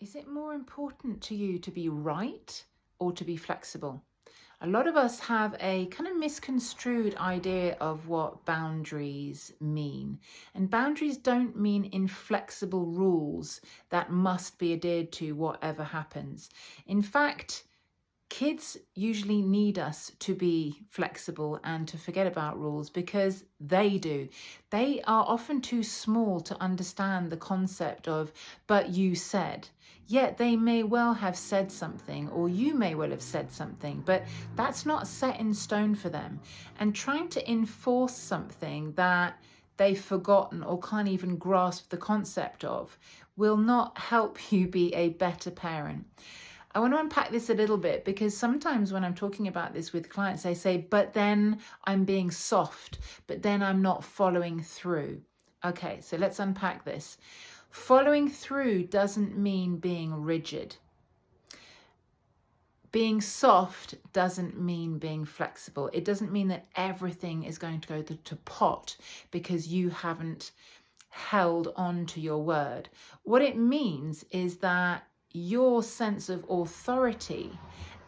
Is it more important to you to be right or to be flexible? A lot of us have a kind of misconstrued idea of what boundaries mean. And boundaries don't mean inflexible rules that must be adhered to whatever happens. In fact, kids usually need us to be flexible and to forget about rules because they do. They are often too small to understand the concept of, but you said. Yet they may well have said something, or you may well have said something, but that's not set in stone for them. And trying to enforce something that they've forgotten or can't even grasp the concept of will not help you be a better parent. I want to unpack this a little bit because sometimes when I'm talking about this with clients, they say, but then I'm being soft, but then I'm not following through. Okay, so let's unpack this. Following through doesn't mean being rigid. Being soft doesn't mean being flexible. It doesn't mean that everything is going to go to pot because you haven't held on to your word. What it means is that your sense of authority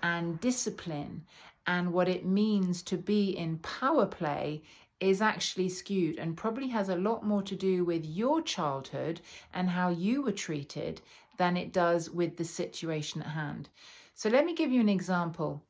and discipline and what it means to be in power play is actually skewed and probably has a lot more to do with your childhood and how you were treated than it does with the situation at hand. So let me give you an example.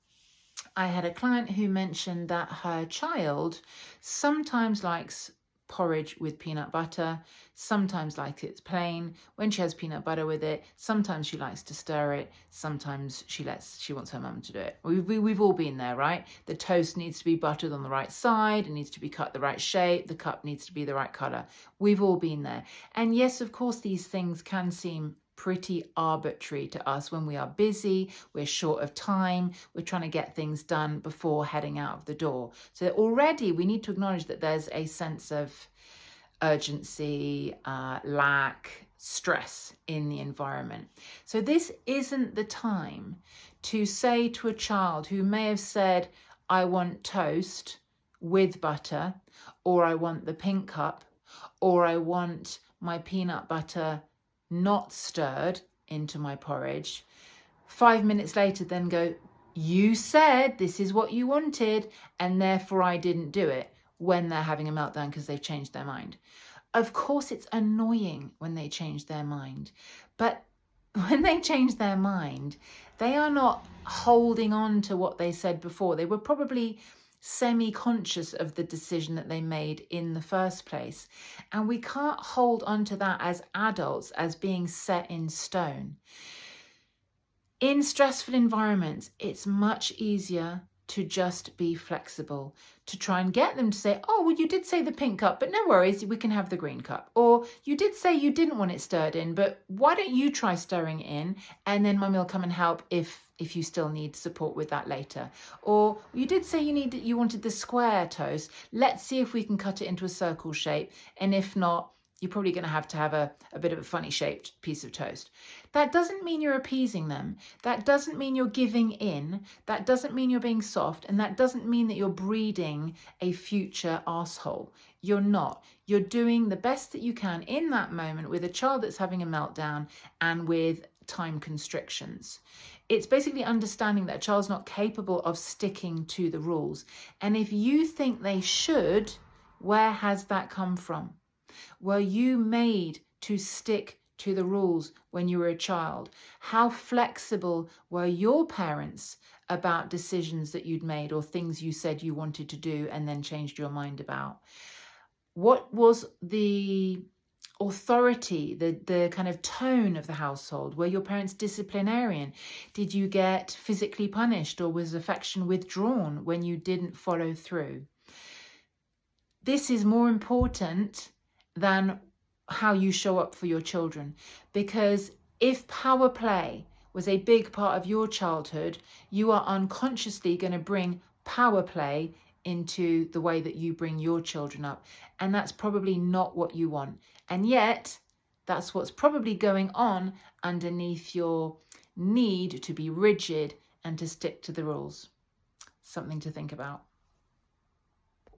I had a client who mentioned that her child sometimes likes porridge with peanut butter, sometimes likes it plain. When she has peanut butter with it, sometimes she likes to stir it, sometimes she wants her mum to do it. We've all been there, right? The toast needs to be buttered on the right side, it needs to be cut the right shape, the cup needs to be the right colour. We've all been there. And yes, of course, these things can seem pretty arbitrary to us when we are busy, we're short of time, we're trying to get things done before heading out of the door. So already we need to acknowledge that there's a sense of urgency, lack, stress in the environment. So this isn't the time to say to a child who may have said, I want toast with butter, or I want the pink cup, or I want my peanut butter not stirred into my porridge. 5 minutes later, then go, you said this is what you wanted, and therefore I didn't do it, when they're having a meltdown because they've changed their mind. Of course, it's annoying when they change their mind, but when they change their mind, they are not holding on to what they said before. They were probably semi-conscious of the decision that they made in the first place. And we can't hold on to that as adults as being set in stone. In stressful environments, it's much easier to just be flexible, to try and get them to say, oh, well, you did say the pink cup, but no worries, we can have the green cup. Or you did say you didn't want it stirred in, but why don't you try stirring it in, and then mummy will come and help if you still need support with that later. Or you did say you wanted the square toast. Let's see if we can cut it into a circle shape. And if not, you're probably going to have a bit of a funny shaped piece of toast. That doesn't mean you're appeasing them. That doesn't mean you're giving in. That doesn't mean you're being soft. And that doesn't mean that you're breeding a future asshole. You're not. You're doing the best that you can in that moment with a child that's having a meltdown and with time constrictions. It's basically understanding that a child's not capable of sticking to the rules. And if you think they should, where has that come from? Were you made to stick to the rules when you were a child? How flexible were your parents about decisions that you'd made or things you said you wanted to do and then changed your mind about? What was the authority, the kind of tone of the household? Were your parents disciplinarian? Did you get physically punished, or was affection withdrawn when you didn't follow through? This is more important than how you show up for your children, because if power play was a big part of your childhood, you are unconsciously going to bring power play into the way that you bring your children up, and that's probably not what you want. And yet that's what's probably going on underneath your need to be rigid and to stick to the rules. Something to think about.